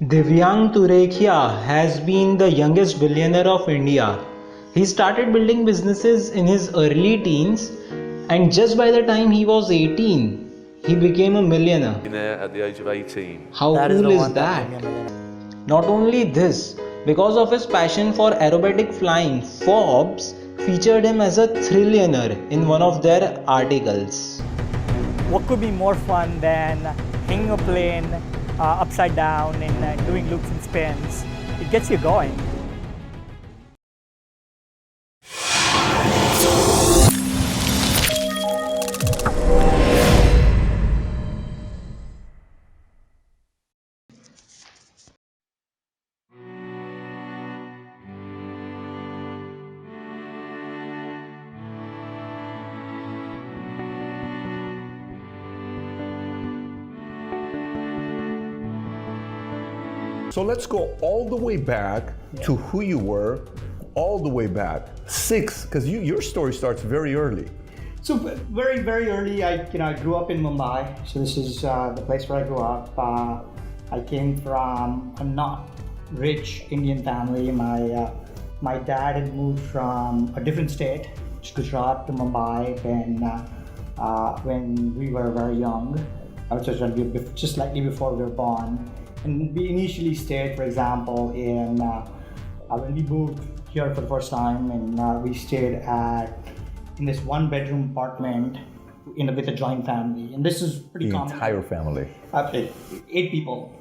Divyank Turakhia has been the youngest billionaire of India. He started building businesses in his early teens, and just by the time he was 18, he became a millionaire. Millionaire at the age of 18. How That is cool the is one that that? made me a millionaire. Not only this, because of his passion for aerobatic flying, Forbes featured him as a trillionaire in one of their articles. What could be more fun than hanging a plane upside down and doing loops and spins? It gets you going. So let's go all the way back to who you were, all the way back. Because your story starts very early. So very, very early, I grew up in Mumbai. So this is the place where I grew up. I came from a not rich Indian family. My dad had moved from a different state, Gujarat, to Mumbai when we were very young. I was just slightly before we were born. And we initially stayed, for example, in when we moved here for the first time, and we stayed in this one-bedroom apartment with a joint family. And this is pretty The common. entire family. 8 people.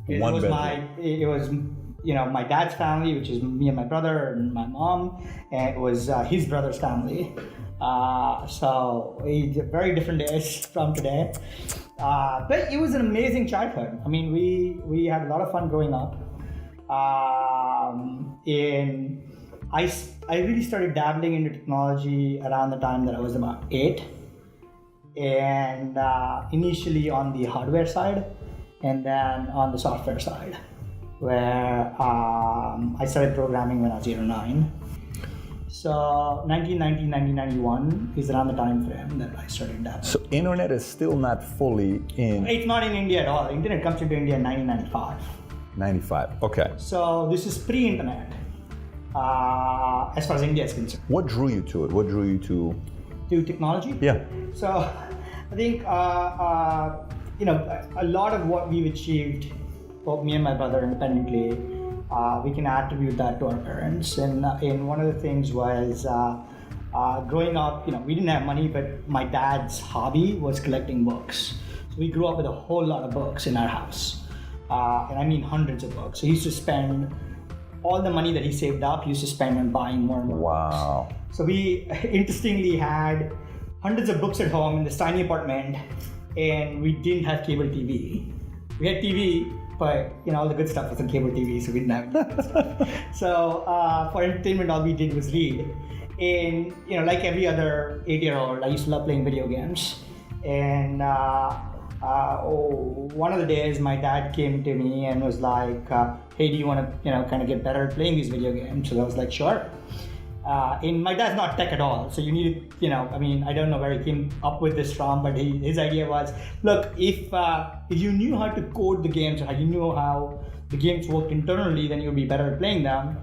It One was bedroom. my dad's family, which is me and my brother and my mom, and it was his brother's family. So very different days from today. But it was an amazing childhood. I mean, we had a lot of fun growing up. I really started dabbling into technology around the time that I was about 8, and initially on the hardware side, and then on the software side, where I started programming when I was 8 or 9. So 1990, 1991 is around the time frame that I started dabbling. So internet is still not fully in It's not in India at all. Internet comes into India in 1995. 95. Okay. So this is pre-internet, as far as India is concerned. What drew you to it? What drew you to? Technology? Yeah. So I think a lot of what we've achieved, both me and my brother independently, we can attribute that to our parents. And one of the things was growing up, we didn't have money, but my dad's hobby was collecting books. So we grew up with a whole lot of books in our house. And I mean hundreds of books. So he used to spend all the money that he saved up, he used to spend on buying more and more Wow. books. So we interestingly had hundreds of books at home in this tiny apartment, and we didn't have cable TV. We had TV, but all the good stuff was on cable TV, so we didn't have the good stuff. So for entertainment, all we did was read. And like every other 8-year-old, I used to love playing video games. And one of the days, my dad came to me and was like, "Hey, do you want to kind of get better at playing these video games?" So I was like, "Sure." And my dad's not tech at all, so you need, I don't know where he came up with this from, but his idea was, look, if you knew how to code the games, or you knew how the games worked internally, then you'd be better at playing them.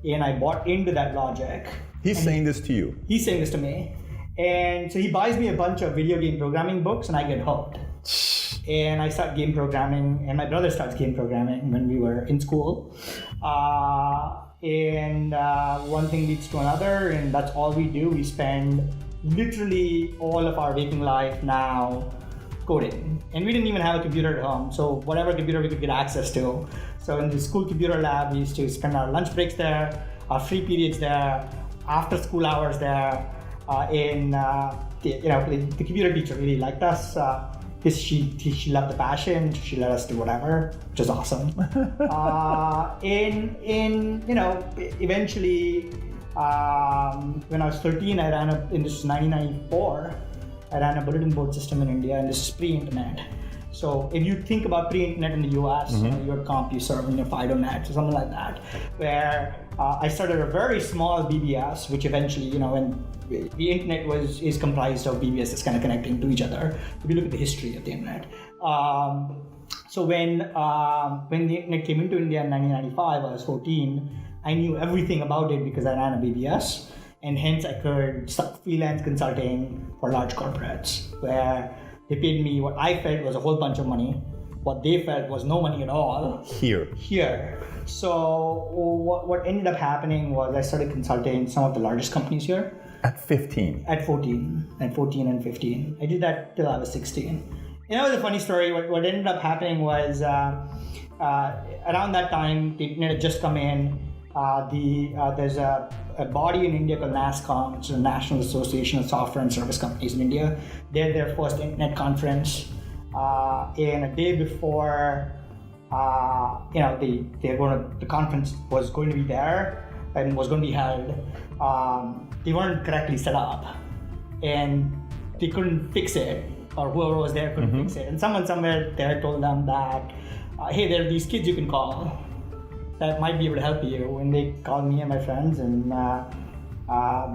And I bought into that logic. He's saying this to you. He's saying this to me. And so he buys me a bunch of video game programming books, and I get hooked. And I start game programming, and my brother starts game programming when we were in school. And one thing leads to another, and that's all we do. We spend literally all of our waking life now coding. And we didn't even have a computer at home, so whatever computer we could get access to. So in the school computer lab, we used to spend our lunch breaks there, our free periods there, after school hours there. The computer teacher really liked us. Because she loved the passion, she let us do whatever, which is awesome. Eventually, when I was 13, I ran in this was 1994, I ran a bulletin board system in India, and this is pre-internet. So if you think about pre-internet in the US, your CompuServe and your FidoNet or something like that, where I started a very small BBS, which eventually, when the internet is comprised of BBSs kind of connecting to each other. If you look at the history of the internet. So So when the internet came into India in 1995, I was 14. I knew everything about it because I ran a BBS, and hence I could start freelance consulting for large corporates where they paid me what I felt was a whole bunch of money. What they felt was no money at all. Here. So what ended up happening was I started consulting some of the largest companies here. At 15? At 14 and 15. I did that till I was 16. You know, the funny story, what ended up happening was around that time, the internet had just come in. There's a body in India called NASSCOM, which is the National Association of Software and Service Companies in India. They had their first internet conference. And a day before, the conference was going to be there and was going to be held. They weren't correctly set up, and they couldn't fix it, or whoever was there couldn't fix it. And someone somewhere there told them that, hey, there are these kids you can call that might be able to help you. And they called me and my friends, and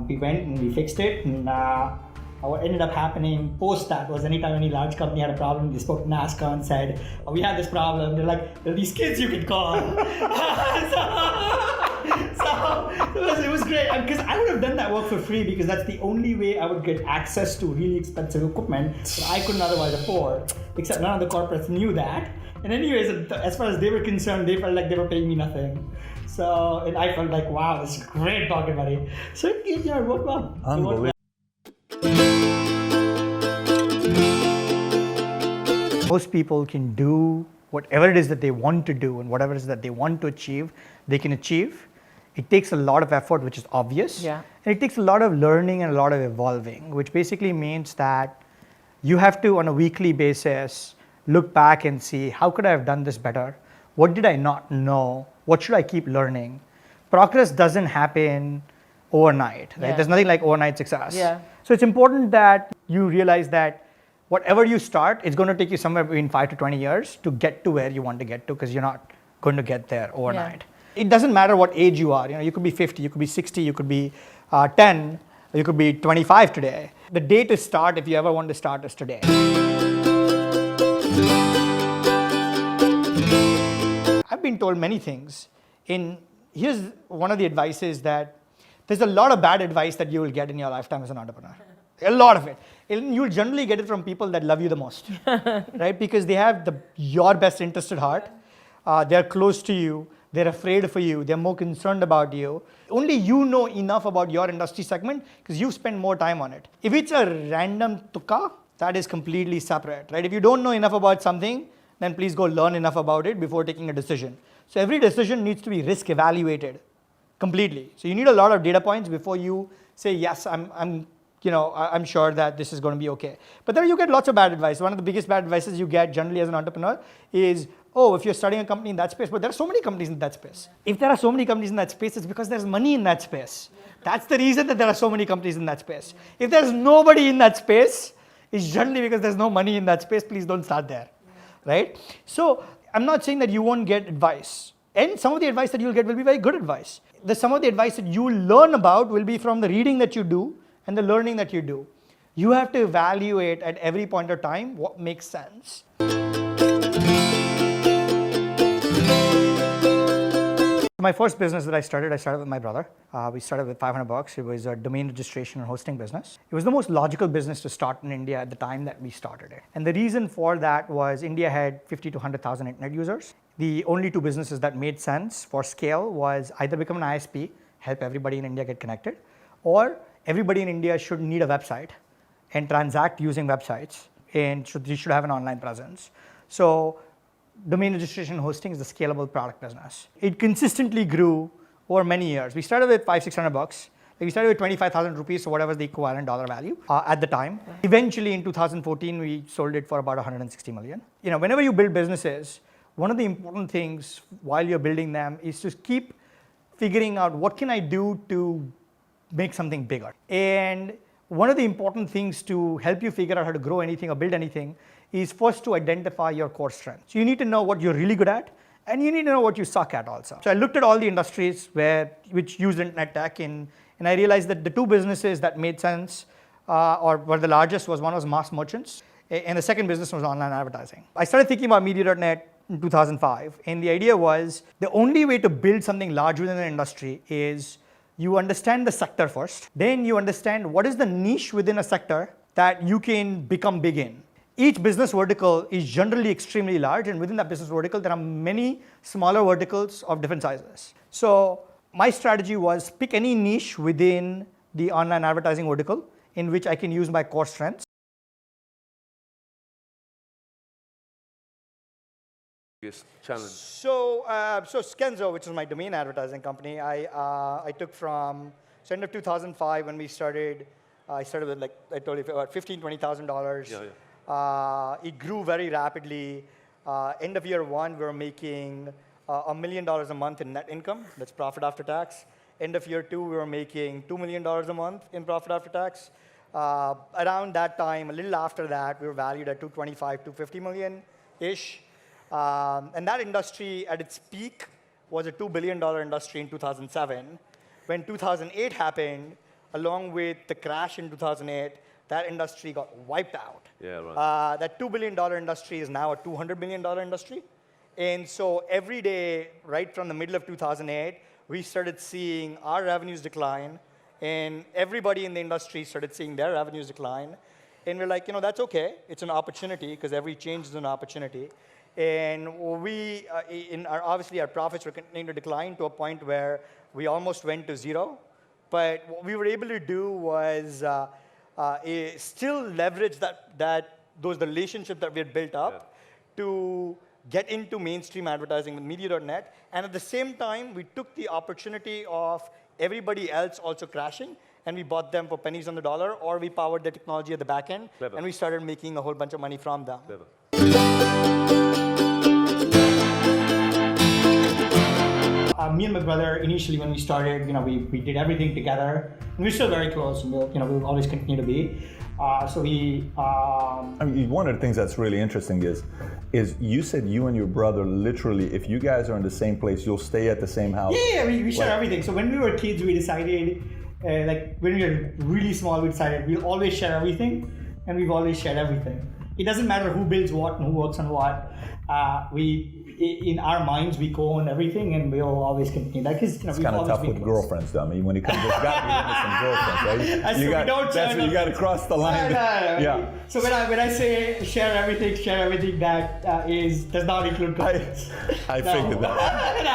we went and we fixed it. And what ended up happening post that was anytime any large company had a problem, they spoke to NASCAR and said, we have this problem. They're like, there are these kids you can call. So it was great, because I would have done that work for free, because that's the only way I would get access to really expensive equipment that I couldn't otherwise afford, except none of the corporates knew that. And anyways, as far as they were concerned, they felt like they were paying me nothing. So, and I felt like, wow, this is great pocket money. So it worked well. Unbelievable. Most people can do whatever it is that they want to do, and whatever it is that they want to achieve, they can achieve. It takes a lot of effort, which is obvious. Yeah. And it takes a lot of learning and a lot of evolving, which basically means that you have to, on a weekly basis, look back and see, how could I have done this better? What did I not know? What should I keep learning? Progress doesn't happen overnight, right? Yeah. There's nothing like overnight success. Yeah. So it's important that you realize that whatever you start, it's going to take you somewhere between 5 to 20 years to get to where you want to get to, because you're not going to get there overnight. It doesn't matter what age you are. You could be 50, you could be 60, you could be 10, you could be 25 today. The day to start, if you ever want to start, is today. I've been told many things. Here's one of the advices, that there's a lot of bad advice that you will get in your lifetime as an entrepreneur. A lot of it. And you'll generally get it from people that love you the most, right? Because they have your best interest at heart. They're close to you. They're afraid for you. They're more concerned about you. Only you know enough about your industry segment because you spend more time on it. If it's a random tukka, that is completely separate, right? If you don't know enough about something, then please go learn enough about it before taking a decision. So every decision needs to be risk evaluated completely. So you need a lot of data points before you say, yes, I'm sure that this is going to be okay. But then you get lots of bad advice. One of the biggest bad advices you get generally as an entrepreneur is, if you're starting a company in that space, but there are so many companies in that space. If there are so many companies in that space, it's because there's money in that space. That's the reason that there are so many companies in that space. If there's nobody in that space, it's generally because there's no money in that space. Please don't start there, right? So I'm not saying that you won't get advice. And some of the advice that you'll get will be very good advice. Some of the advice that you learn about will be from the reading that you do and the learning that you do. You have to evaluate at every point of time what makes sense. My first business that I started with my brother. We started with $500. It was a domain registration and hosting business. It was the most logical business to start in India at the time that we started it. And the reason for that was India had 50 to 100,000 internet users. The only two businesses that made sense for scale was either become an ISP, help everybody in India get connected, or everybody in India should need a website and transact using websites, and you should have an online presence. So domain registration and hosting is the scalable product business. It consistently grew over many years. We started with $500-600. We started with 25,000 rupees, so whatever the equivalent dollar value at the time. Eventually in 2014, we sold it for about 160 million. Whenever you build businesses, one of the important things while you're building them is to keep figuring out what can I do to make something bigger. And one of the important things to help you figure out how to grow anything or build anything is first to identify your core strengths. So you need to know what you're really good at, and you need to know what you suck at also. So I looked at all the industries which use internet tech, and I realized that the two businesses that made sense or were the largest one was mass merchants, and the second business was online advertising. I started thinking about Media.net in 2005. And the idea was the only way to build something large within an industry is you understand the sector first, then you understand what is the niche within a sector that you can become big in. Each business vertical is generally extremely large, and within that business vertical, there are many smaller verticals of different sizes. So my strategy was pick any niche within the online advertising vertical in which I can use my core strengths. Biggest challenge. So Skenzo, which is my domain advertising company, I took from end of 2005 when we started. I started with, like I told you, about $15,000-$20,000. Yeah. It grew very rapidly. End of year one, we were making $1 million a month in net income. That's profit after tax. End of year two, we were making $2 million a month in profit after tax. Around that time, a little after that, we were valued at 225, 250 million-ish. And that industry at its peak was a $2 billion industry in 2007. When 2008 happened, along with the crash in 2008, that industry got wiped out. Yeah, right. That $2 billion industry is now a $200 million industry. And so every day, right from the middle of 2008, we started seeing our revenues decline, and everybody in the industry started seeing their revenues decline. And we're like, that's okay. It's an opportunity, because every change is an opportunity. And we, obviously, our profits were continuing to decline to a point where we almost went to zero. But what we were able to do was still leverage those relationships that we had built up to get into mainstream advertising with Media.net. And at the same time, we took the opportunity of everybody else also crashing, and we bought them for pennies on the dollar, or we powered the technology at the back end, Clever. and we started making a whole bunch of money from them. Clever. Me and my brother, initially when we started, we did everything together, and we're still very close, and we'll always continue to be. I mean, one of the things that's really interesting is you said you and your brother literally, if you guys are in the same place, you'll stay at the same house. Yeah, we share everything. So when we were kids, we decided, when we were really small, we decided we'll always share everything, and we've always shared everything. It doesn't matter who builds what and who works on what. In our minds, we co-own everything, and we'll always continue that. Because it's kind of tough with girlfriends, though. I mean, when it comes to some girlfriends, right? You got to cross the line. No. Yeah. So when I say share everything, that does not include girlfriends. I figured that.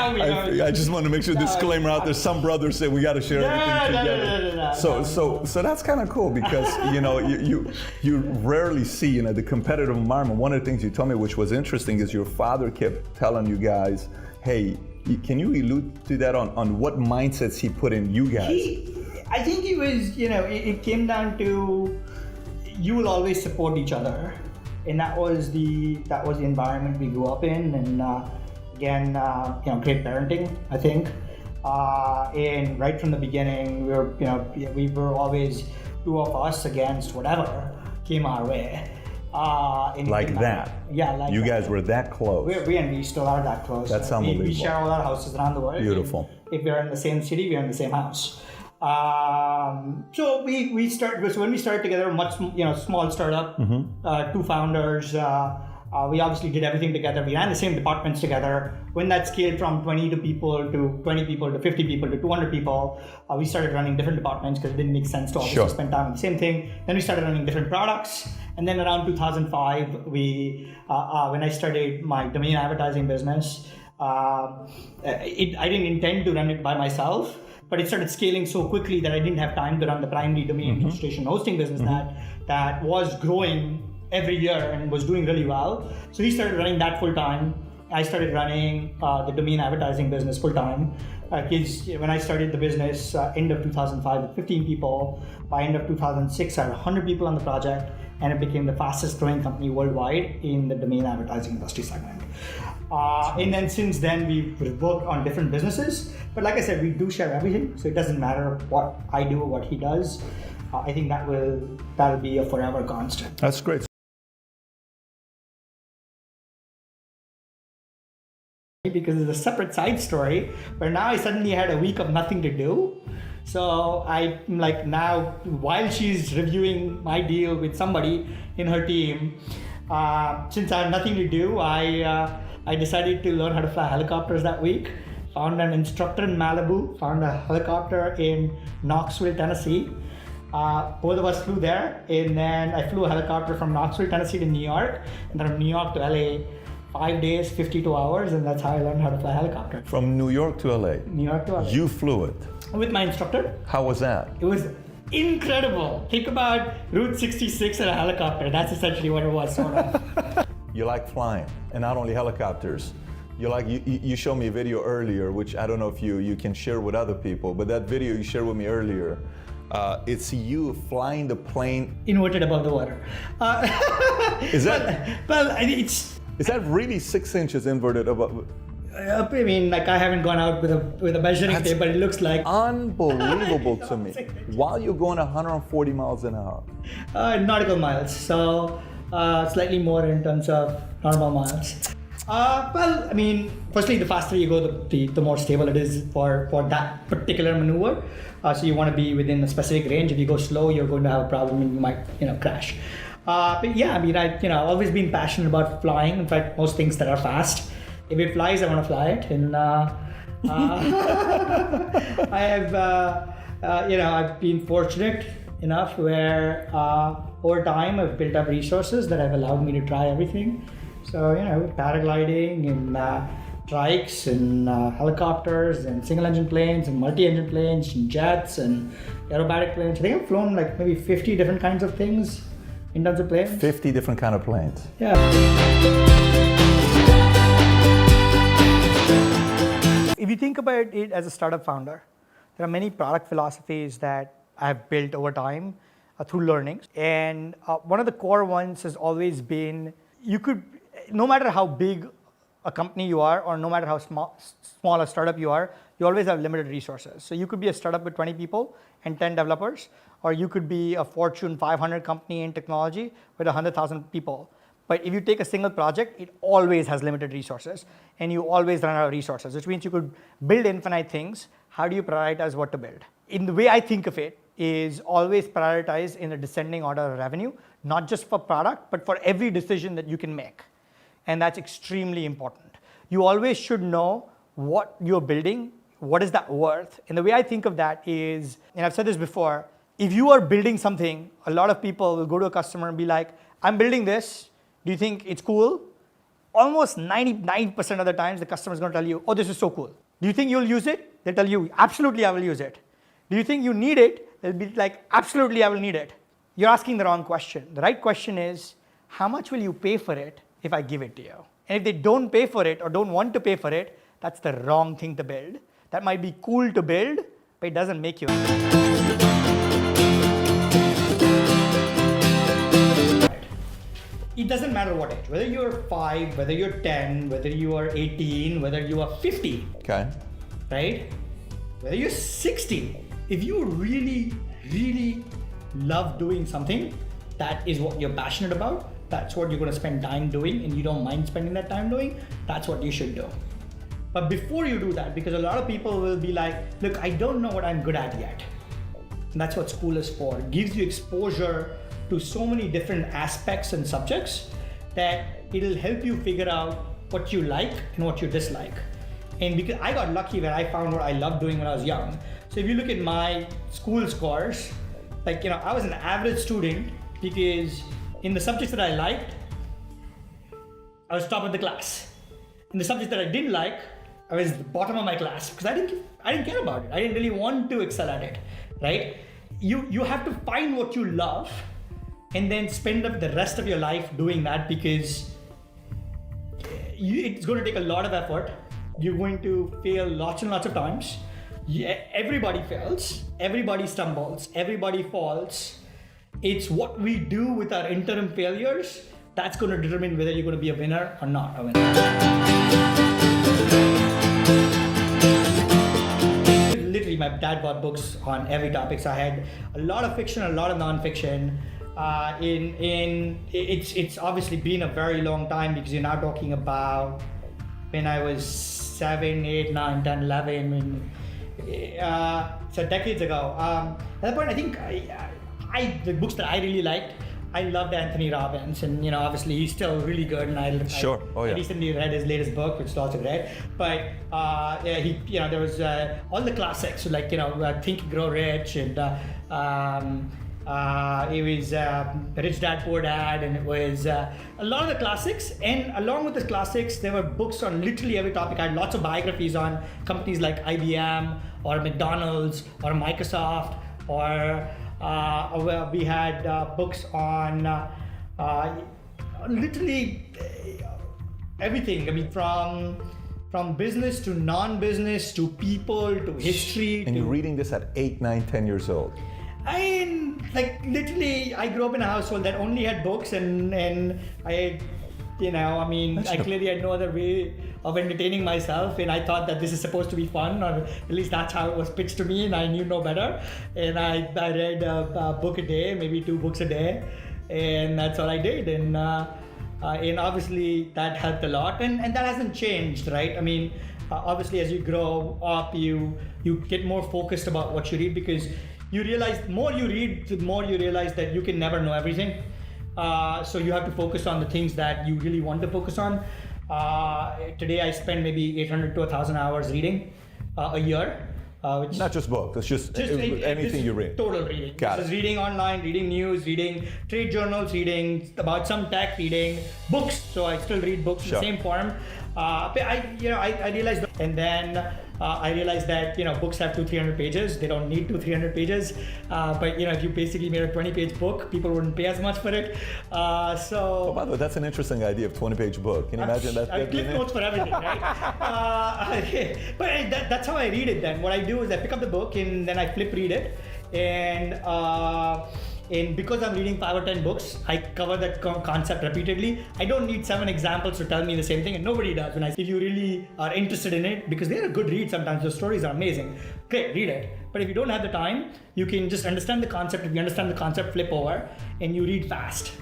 I just want to make sure disclaimer out there. Some brothers say we got to share everything together. So that's kind of cool, because you rarely see the competitive environment. One of the things you told me, which was interesting, is your father kept telling you guys, hey, can you allude to that on what mindsets he put in you guys? I think he was, it came down to you will always support each other, and that was the environment we grew up in, and again, great parenting, I think, and right from the beginning, we were always two of us against whatever came our way. That. Yeah, like you that. guys were that close. We still are that close. That's unbelievable. We share all our houses around the world. Beautiful. If we're in the same city, we're in the same house. So we started. So when we started together, small startup, two founders. We obviously did everything together. We ran the same departments together. When that scaled from 20 people to 50 people to 200 people, we started running different departments because it didn't make sense to obviously spend time on the same thing. Then we started running different products. And then around 2005, when I started my domain advertising business, I didn't intend to run it by myself, but it started scaling so quickly that I didn't have time to run the primary domain registration hosting business that was growing every year and was doing really well. So he started running that full time. I started running the domain advertising business full time. When I started the business, end of 2005 with 15 people, by end of 2006 I had 100 people on the project, and it became the fastest growing company worldwide in the domain advertising industry segment. And then since then we've worked on different businesses, but like I said, we do share everything, so it doesn't matter what I do or what he does. I think that'll be a forever constant. That's great. Because it's a separate side story where now I suddenly had a week of nothing to do. So I'm like, now while she's reviewing my deal with somebody in her team, Since I had nothing to do, I decided to learn how to fly helicopters that week. Found an instructor in Malibu, found a helicopter in Knoxville, Tennessee. Both of us flew there, and then I flew a helicopter from Knoxville, Tennessee to New York, and then from New York to LA, 5 days, 52 hours, and that's how I learned how to fly a helicopter. From New York to LA. New York to LA. You flew it. With my instructor. How was that? It was incredible. Think about Route 66 in a helicopter. That's essentially what it was, sort of. You like flying, and not only helicopters. You showed me a video earlier, which I don't know if you can share with other people, but that video you shared with me earlier, it's you flying the plane. Inverted above the water. Is that? Well, it's. Is that really 6 inches inverted above? I mean, like I haven't gone out with a measuring tape, but it looks like unbelievable to me. While you're going 140 miles an hour. Nautical miles, so slightly more in terms of normal miles. Well, I mean, firstly, the faster you go, the more stable it is for that particular maneuver. So you want to be within a specific range. If you go slow, you're going to have a problem and you might, crash. But yeah, I mean, I've always been passionate about flying. In fact, most things that are fast. If it flies, I want to fly it. And I have, I've been fortunate enough where over time I've built up resources that have allowed me to try everything. So, paragliding and trikes and helicopters and single-engine planes and multi-engine planes and jets and aerobatic planes. I think I've flown like maybe 50 different kinds of things in terms of planes. 50 different kind of planes. Yeah. If you think about it as a startup founder, there are many product philosophies that I've built over time through learnings. And one of the core ones has always been, no matter how big a company you are, or no matter how small a startup you are, you always have limited resources. So you could be a startup with 20 people and 10 developers, or you could be a Fortune 500 company in technology with 100,000 people. But if you take a single project, it always has limited resources, and you always run out of resources, which means you could build infinite things. How do you prioritize what to build? In the way I think of it is always prioritize in a descending order of revenue, not just for product, but for every decision that you can make. And that's extremely important. You always should know what you're building, what is that worth? And the way I think of that is, and I've said this before, if you are building something, a lot of people will go to a customer and be like, I'm building this. Do you think it's cool? Almost 99% of the times, the customer is going to tell you, oh, this is so cool. Do you think you'll use it? They'll tell you, absolutely, I will use it. Do you think you need it? They'll be like, absolutely, I will need it. You're asking the wrong question. The right question is, how much will you pay for it if I give it to you? And if they don't pay for it or don't want to pay for it, that's the wrong thing to build. That might be cool to build, but it doesn't make you. It doesn't matter what age, whether you're 5, whether you're 10, whether you are 18, whether you are 50. Okay. Right? Whether you're 60. If you really, really love doing something, that is what you're passionate about, that's what you're going to spend time doing, and you don't mind spending that time doing, that's what you should do. But before you do that, because a lot of people will be like, look, I don't know what I'm good at yet. And that's what school is for. It gives you exposure to so many different aspects and subjects that it'll help you figure out what you like and what you dislike. And because I got lucky when I found what I loved doing when I was young. So if you look at my school scores, I was an average student because in the subjects that I liked, I was top of the class. In the subjects that I didn't like, I was the bottom of my class because I didn't care about it. I didn't really want to excel at it, right? You have to find what you love and then spend up the rest of your life doing that, because it's going to take a lot of effort. You're going to fail lots and lots of times. Everybody fails, everybody stumbles, everybody falls. It's what we do with our interim failures that's going to determine whether you're going to be a winner or not a winner. Literally, my dad bought books on every topic. So I had a lot of fiction, a lot of non-fiction. It's obviously been a very long time, because you're now talking about when I was 7, 8, 9, 10, 11, so decades ago. At that point, I think the books that I really liked I loved Anthony Robbins, and obviously he's still really good. And Sure. Oh, yeah. I recently read his latest book, which is also great. But yeah, he there was all the classics, so like Think, Grow Rich, and it was Rich Dad Poor Dad, and it was a lot of the classics. And along with the classics, there were books on literally every topic. I had lots of biographies on companies like IBM or McDonald's or Microsoft, or we had books on literally everything. I mean, from business to non-business to people to history. And you're reading this at 8, 9, 10 years old. Literally, I grew up in a household that only had books, and I, I clearly had no other way of entertaining myself, and I thought that this is supposed to be fun, or at least that's how it was pitched to me, and I knew no better. And I read a book a day, maybe 2 books a day, and that's all I did. And obviously that helped a lot, and that hasn't changed, right? I mean, obviously as you grow up, you get more focused about what you read, because you realize the more you read, the more you realize that you can never know everything. So you have to focus on the things that you really want to focus on. Today I spend maybe 800 to 1,000 hours reading a year. Which Not just books, it's just anything you read. Total reading. Got Just it. reading online, reading news, reading trade journals, reading about some tech, reading books. So I still read books in Sure. the same form. But I realized, and then I realized that books have 200-300 pages. They don't need 200-300 pages. But if you basically made a 20-page book, people wouldn't pay as much for it. Oh, by the way, that's an interesting idea of 20-page book. Can you imagine that? I clip notes for everything, right? But that's how I read it then. What I do is I pick up the book and then I flip read it. And because I'm reading 5 or 10 books, I cover that concept repeatedly. I don't need 7 examples to tell me the same thing, and nobody does. If you really are interested in it, because they're a good read sometimes, the stories are amazing. Great, read it. But if you don't have the time, you can just understand the concept. If you understand the concept, flip over, and you read fast.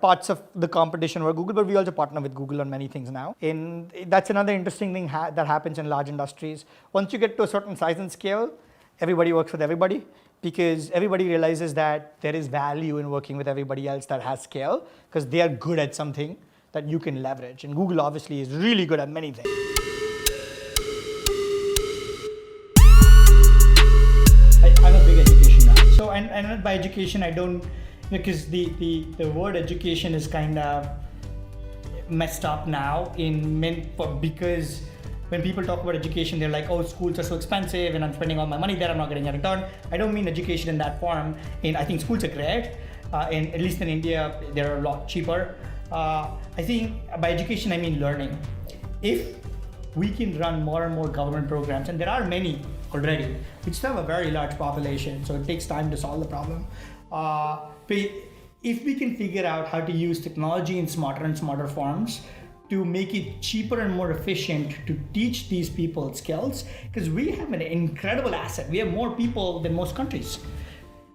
Parts of the competition were Google, but we also partner with Google on many things now. And that's another interesting thing that happens in large industries. Once you get to a certain size and scale, everybody works with everybody, because everybody realizes that there is value in working with everybody else that has scale, because they are good at something that you can leverage. And Google obviously is really good at many things. I'm a big education guy. So, and by education, I don't, because the word education is kind of messed up now because when people talk about education, they're like, oh, schools are so expensive and I'm spending all my money there, I'm not getting a return. I don't mean education in that form. And I think schools are great. And at least in India, they're a lot cheaper. I think by education, I mean learning. If we can run more and more government programs, and there are many already, which have a very large population, so it takes time to solve the problem. But if we can figure out how to use technology in smarter and smarter forms to make it cheaper and more efficient to teach these people skills, because we have an incredible asset. We have more people than most countries.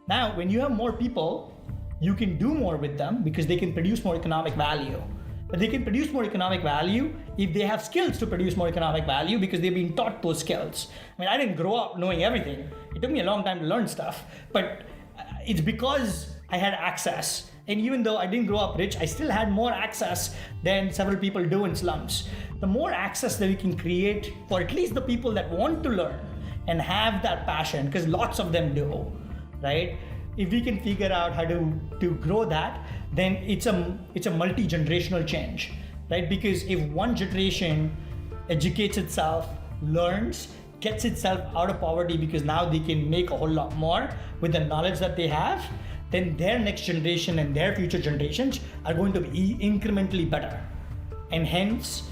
Now, when you have more people, you can do more with them because they can produce more economic value. But they can produce more economic value if they have skills to produce more economic value, because they've been taught those skills. I mean, I didn't grow up knowing everything. It took me a long time to learn stuff, but it's because I had access. And even though I didn't grow up rich, I still had more access than several people do in slums. The more access that we can create for at least the people that want to learn and have that passion, because lots of them do, right? If we can figure out how to grow that, then it's a multi-generational change, right? Because if one generation educates itself, learns, gets itself out of poverty because now they can make a whole lot more with the knowledge that they have, then their next generation and their future generations are going to be incrementally better. And hence,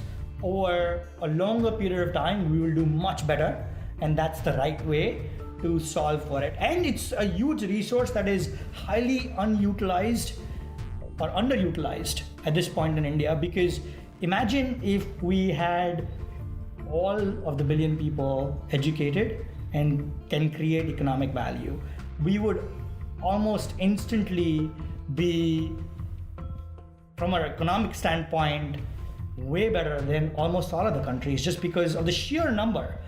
over a longer period of time, we will do much better. And that's the right way to solve for it. And it's a huge resource that is highly unutilized or underutilized at this point in India, because imagine if we had all of the billion people educated and can create economic value. We would almost instantly be, from an economic standpoint, way better than almost all other countries, just because of the sheer number